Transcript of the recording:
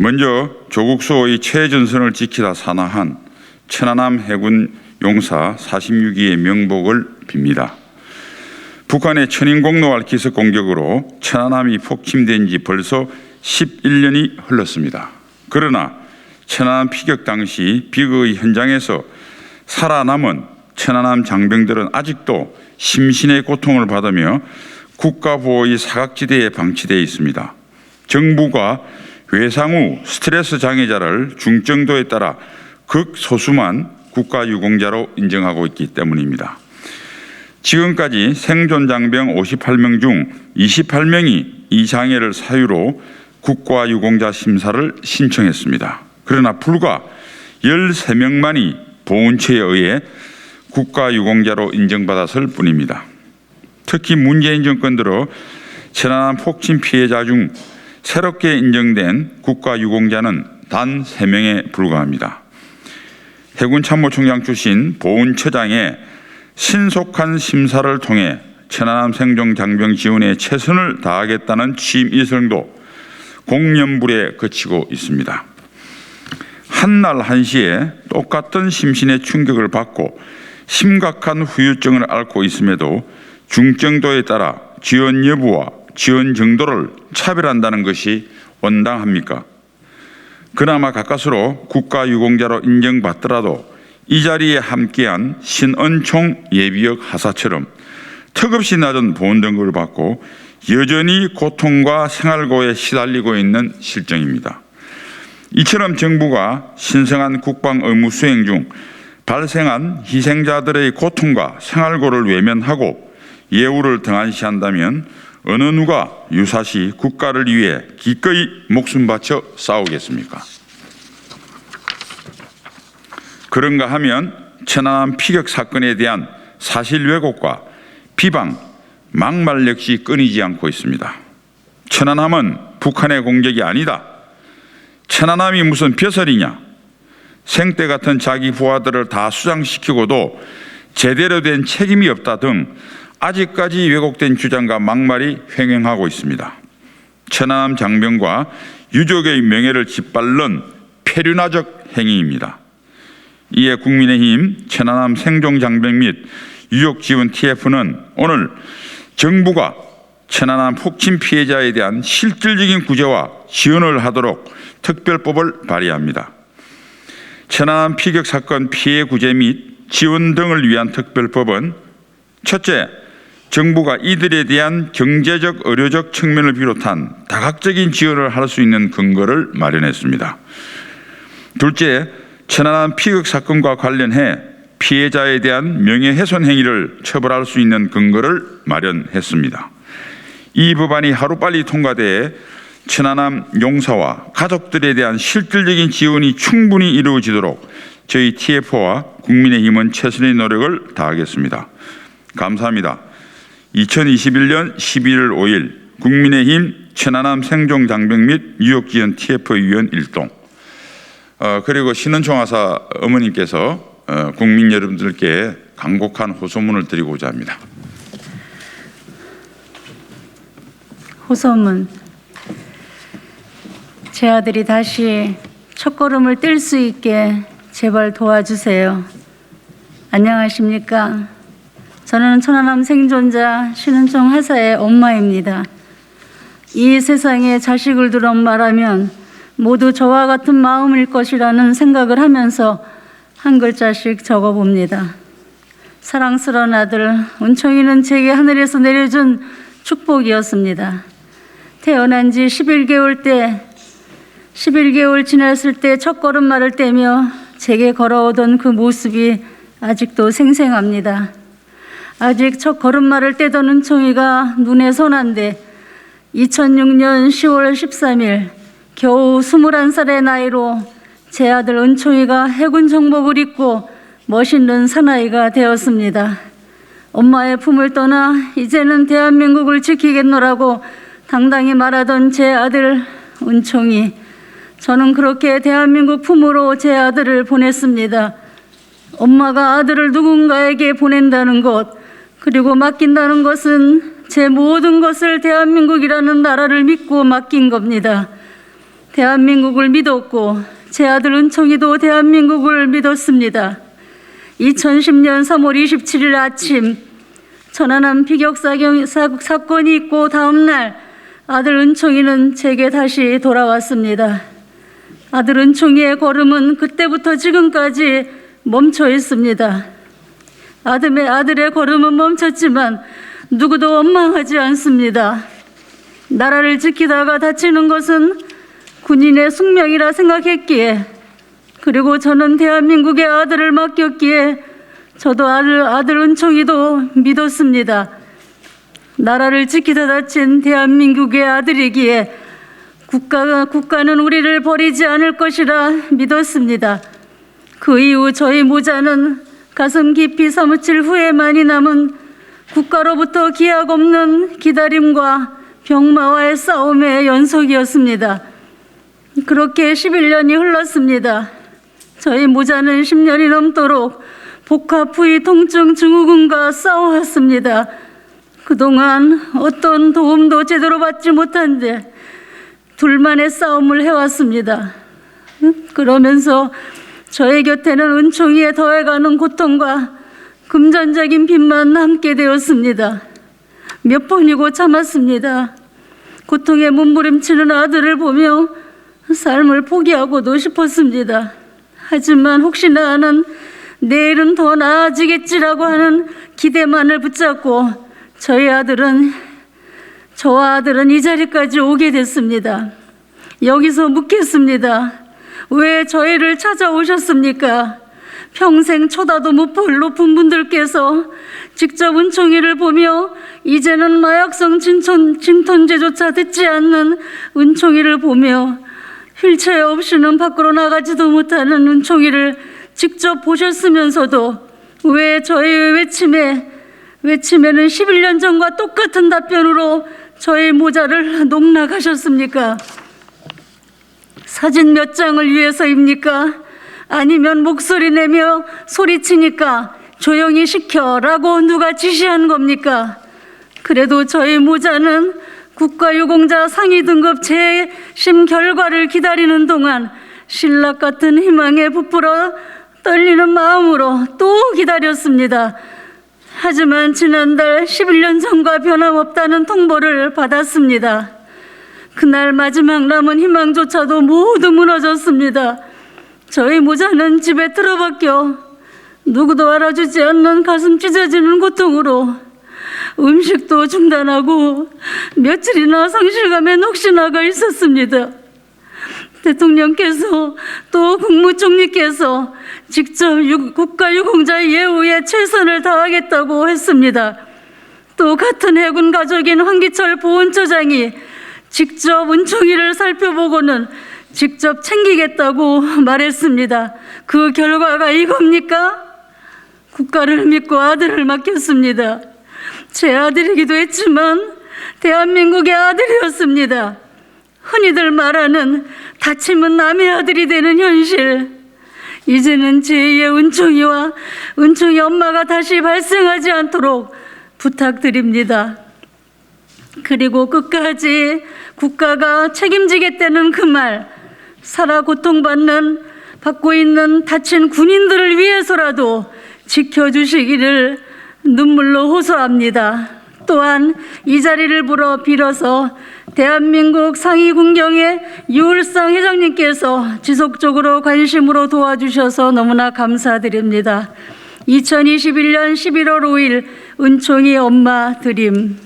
먼저 조국 수호의 최전선을 지키다 사망한 천안함 해군 용사 46위의 명복을 빕니다. 북한의 천인공노할 기습 공격으로 천안함이 폭침된 지 벌써 11년이 흘렀습니다. 그러나 천안함 피격 당시 비극의 현장에서 살아남은 천안함 장병들은 아직도 심신의 고통을 받으며 국가보호의 사각지대에 방치되어 있습니다. 정부가 외상 후 스트레스 장애자를 중증도에 따라 극소수만 국가유공자로 인정하고 있기 때문입니다. 지금까지 생존 장병 58명 중 28명이 이 장애를 사유로 국가유공자 심사를 신청했습니다. 그러나 불과 13명만이 보훈처에 의해 국가유공자로 인정받았을 뿐입니다. 특히 문재인 정권 들어 천안함 폭침 피해자 중 새롭게 인정된 국가유공자는 단 3명에 불과합니다. 해군 참모총장 출신 보훈처장의 신속한 심사를 통해 천안함 생존 장병 지원에 최선을 다하겠다는 취임 일성도 공연불에 그치고 있습니다. 한날 한시에 똑같은 심신의 충격을 받고 심각한 후유증을 앓고 있음에도 중증도에 따라 지원 여부와 지원 정도를 차별한다는 것이 온당합니까? 그나마 가까스로 국가유공자로 인정받더라도 이 자리에 함께한 신은총 예비역 하사처럼 턱없이 낮은 보훈 등급을 받고 여전히 고통과 생활고에 시달리고 있는 실정입니다. 이처럼 정부가 신성한 국방 의무 수행 중 발생한 희생자들의 고통과 생활고를 외면하고 예우를 등한시한다면 어느 누가 유사시 국가를 위해 기꺼이 목숨 바쳐 싸우겠습니까? 그런가 하면 천안함 피격 사건에 대한 사실 왜곡과 비방, 막말 역시 끊이지 않고 있습니다. 천안함은 북한의 공격이 아니다. 천안함이 무슨 벼슬이냐. 생떼 같은 자기 부하들을 다 수장시키고도 제대로 된 책임이 없다 등 아직까지 왜곡된 주장과 막말이 횡행하고 있습니다. 천안함 장병과 유족의 명예를 짓밟는 폐륜화적 행위입니다. 이에 국민의힘 천안함 생존 장병 및 유족 지원 TF는 오늘 정부가 천안함 폭침 피해자에 대한 실질적인 구제와 지원을 하도록 특별법을 발의합니다. 천안함 피격 사건 피해 구제 및 지원 등을 위한 특별법은 첫째, 정부가 이들에 대한 경제적, 의료적 측면을 비롯한 다각적인 지원을 할 수 있는 근거를 마련했습니다. 둘째, 천안함 피격 사건과 관련해 피해자에 대한 명예훼손 행위를 처벌할 수 있는 근거를 마련했습니다. 이 법안이 하루빨리 통과돼 천안함 용사와 가족들에 대한 실질적인 지원이 충분히 이루어지도록 저희 TF와 국민의힘은 최선의 노력을 다하겠습니다. 감사합니다. 2021년 11월 5일 국민의힘 천안함 생존 장병 및 유족 지원 TF 위원 일동. 그리고 신은총 하사 어머님께서 국민 여러분들께 간곡한 호소문을 드리고자 합니다. 호소문. 제 아들이 다시 첫걸음을 뗄 수 있게 제발 도와주세요. 안녕하십니까? 저는 천안함 생존자 신은총 하사의 엄마입니다. 이 세상에 자식을 두러 말하면 모두 저와 같은 마음일 것이라는 생각을 하면서 한 글자씩 적어봅니다. 사랑스러운 아들 은총이는 제게 하늘에서 내려준 축복이었습니다. 태어난 지 11개월 지났을 때 첫걸음말을 떼며 제게 걸어오던 그 모습이 아직도 생생합니다. 아직 첫 걸음말을 떼던 은총이가 눈에 선한데 2006년 10월 13일 겨우 21살의 나이로 제 아들 은총이가 해군 정복을 입고 멋있는 사나이가 되었습니다. 엄마의 품을 떠나 이제는 대한민국을 지키겠노라고 당당히 말하던 제 아들 은총이, 저는 그렇게 대한민국 품으로 제 아들을 보냈습니다. 엄마가 아들을 누군가에게 보낸다는 것, 그리고 맡긴다는 것은 제 모든 것을 대한민국이라는 나라를 믿고 맡긴 겁니다. 대한민국을 믿었고 제 아들 은총이도 대한민국을 믿었습니다. 2010년 3월 27일 아침 천안함 피격 사건이 있고 다음 날 아들 은총이는 제게 다시 돌아왔습니다. 아들 은총이의 걸음은 그때부터 지금까지 멈춰 있습니다. 아들의 걸음은 멈췄지만 누구도 원망하지 않습니다. 나라를 지키다가 다치는 것은 군인의 숙명이라 생각했기에, 그리고 저는 대한민국의 아들을 맡겼기에 저도 아들 은총이도 믿었습니다. 나라를 지키다 다친 대한민국의 아들이기에 국가는 우리를 버리지 않을 것이라 믿었습니다. 그 이후 저희 모자는 가슴 깊이 사무칠 후회만이 남은 국가로부터 기약 없는 기다림과 병마와의 싸움의 연속이었습니다. 그렇게 11년이 흘렀습니다. 저희 모자는 10년이 넘도록 복합 부위 통증 증후군과 싸워왔습니다. 그동안 어떤 도움도 제대로 받지 못한 채 둘만의 싸움을 해왔습니다. 그러면서 저의 곁에는 은총이에 더해가는 고통과 금전적인 빚만 남게 되었습니다. 몇 번이고 참았습니다. 고통에 몸부림치는 아들을 보며 삶을 포기하고도 싶었습니다. 하지만 혹시나 하는 내일은 더 나아지겠지라고 하는 기대만을 붙잡고 저와 아들은 이 자리까지 오게 됐습니다. 여기서 묻겠습니다. 왜 저희를 찾아오셨습니까? 평생 쳐다도 못 볼 높은 분들께서 직접 은총이를 보며 이제는 마약성 진통제조차 듣지 않는 은총이를 보며 휠체어 없이는 밖으로 나가지도 못하는 은총이를 직접 보셨으면서도 왜 저희의 외침에는 11년 전과 똑같은 답변으로 저희 모자를 농락하셨습니까? 사진 몇 장을 위해서입니까? 아니면 목소리 내며 소리치니까 조용히 시켜라고 누가 지시한 겁니까? 그래도 저희 모자는 국가유공자 상위 등급 재심 결과를 기다리는 동안 신락 같은 희망에 부풀어 떨리는 마음으로 또 기다렸습니다. 하지만 지난달 11년 전과 변함없다는 통보를 받았습니다. 그날 마지막 남은 희망조차도 모두 무너졌습니다. 저희 모자는 집에 틀어박혀 누구도 알아주지 않는 가슴 찢어지는 고통으로 음식도 중단하고 며칠이나 상실감에 넋이 나가 있었습니다. 대통령께서 또 국무총리께서 직접 국가유공자 예우에 최선을 다하겠다고 했습니다. 또 같은 해군 가족인 황기철 보훈처장이 직접 은총이를 살펴보고는 직접 챙기겠다고 말했습니다. 그 결과가 이겁니까? 국가를 믿고 아들을 맡겼습니다. 제 아들이기도 했지만 대한민국의 아들이었습니다. 흔히들 말하는 다치면 남의 아들이 되는 현실, 이제는 제2의 은총이와 은총이 엄마가 다시 발생하지 않도록 부탁드립니다. 그리고 끝까지 국가가 책임지겠다는 그 말, 살아 고통받고 있는 다친 군인들을 위해서라도 지켜주시기를 눈물로 호소합니다. 또한 이 자리를 빌어서 대한민국 상위군경의 유울상 회장님께서 지속적으로 관심으로 도와주셔서 너무나 감사드립니다. 2021년 11월 5일 은총이 엄마 드림.